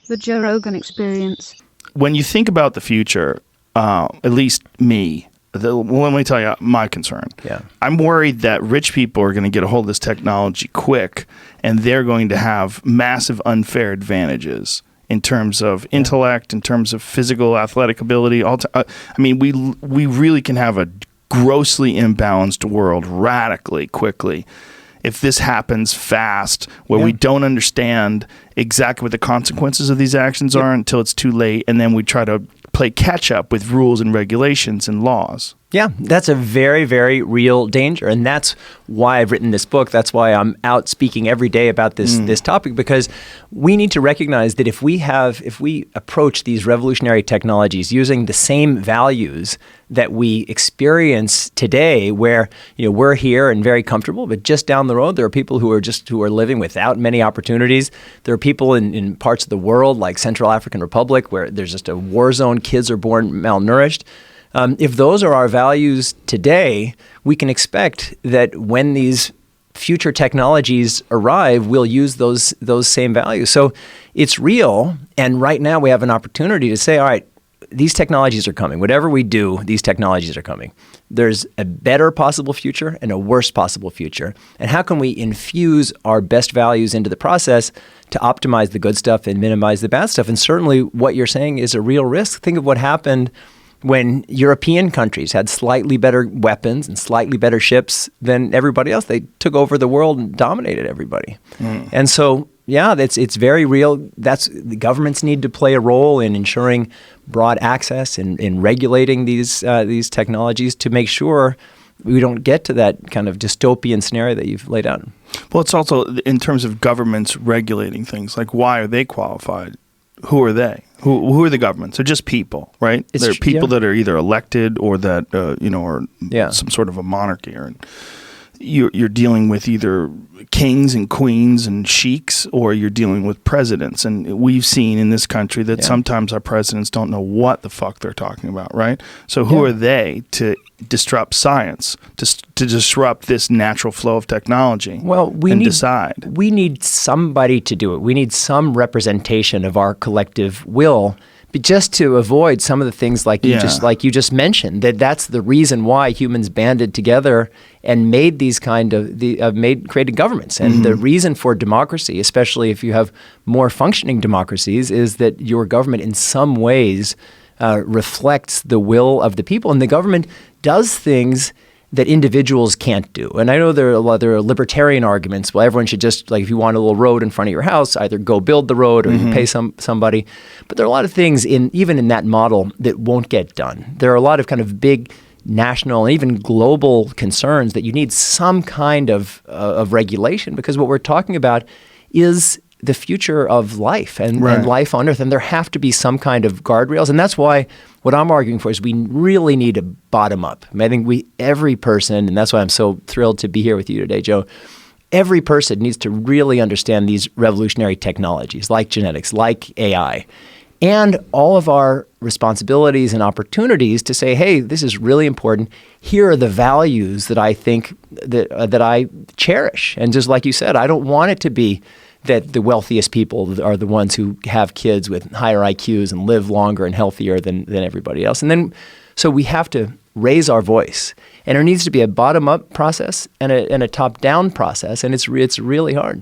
The Joe Rogan Experience. When you think about the future, at least me, let me tell you my concern. Yeah. I'm worried that rich people are going to get a hold of this technology quick, and they're going to have massive unfair advantages in terms of intellect, in terms of physical, athletic ability. I mean, we really can have a grossly imbalanced world radically quickly if this happens fast, where we don't understand exactly what the consequences of these actions are until it's too late, and then we try to play catch up with rules and regulations and laws. Yeah, that's a very, very real danger. And that's why I've written this book. That's why I'm out speaking every day about this topic, because we need to recognize that if we approach these revolutionary technologies using the same values that we experience today, where we're here and very comfortable, but just down the road there are people who are living without many opportunities. There are people in parts of the world like Central African Republic where there's just a war zone. Kids are born malnourished. If those are our values today, we can expect that when these future technologies arrive, we'll use those same values. So it's real, and right now we have an opportunity to say, all right, these technologies are coming. Whatever we do, these technologies are coming. There's a better possible future and a worse possible future. And how can we infuse our best values into the process to optimize the good stuff and minimize the bad stuff? And certainly what you're saying is a real risk. Think of what happened when European countries had slightly better weapons and slightly better ships than everybody else. They took over the world and dominated everybody. And so, it's very real. The governments need to play a role in ensuring broad access and in regulating these technologies to make sure we don't get to that kind of dystopian scenario that you've laid out. Well, it's also in terms of governments regulating things, like why are they qualified? Who are they? Who are the governments? They're just people, right? They're people that are either elected or that are some sort of a monarchy, or you're dealing with either kings and queens and sheiks, or you're dealing with presidents. And we've seen in this country that sometimes our presidents don't know what the fuck they're talking about, right? So who are they to disrupt science, to disrupt this natural flow of technology? Well, we need somebody to do it. We need some representation of our collective will, but just to avoid some of the things like you just mentioned. That's the reason why humans banded together and made these created governments. And the reason for democracy, especially if you have more functioning democracies, is that your government in some ways reflects the will of the people, and the government does things that individuals can't do. And I know there are libertarian arguments. Well, everyone should just, like, if you want a little road in front of your house, either go build the road or you pay somebody. But there are a lot of things even in that model that won't get done. There are a lot of kind of big national and even global concerns that you need some kind of regulation, because what we're talking about is the future of life and life on Earth, and there have to be some kind of guardrails. And that's why what I'm arguing for is we really need to bottom up. I think every person, and that's why I'm so thrilled to be here with you today, Joe, every person needs to really understand these revolutionary technologies like genetics, like AI, and all of our responsibilities and opportunities to say, hey, this is really important. Here are the values that I think that I cherish. And just like you said, I don't want it to be that the wealthiest people are the ones who have kids with higher IQs and live longer and healthier than everybody else. And then, so we have to raise our voice. And there needs to be a bottom-up process and a top-down process, and it's really hard.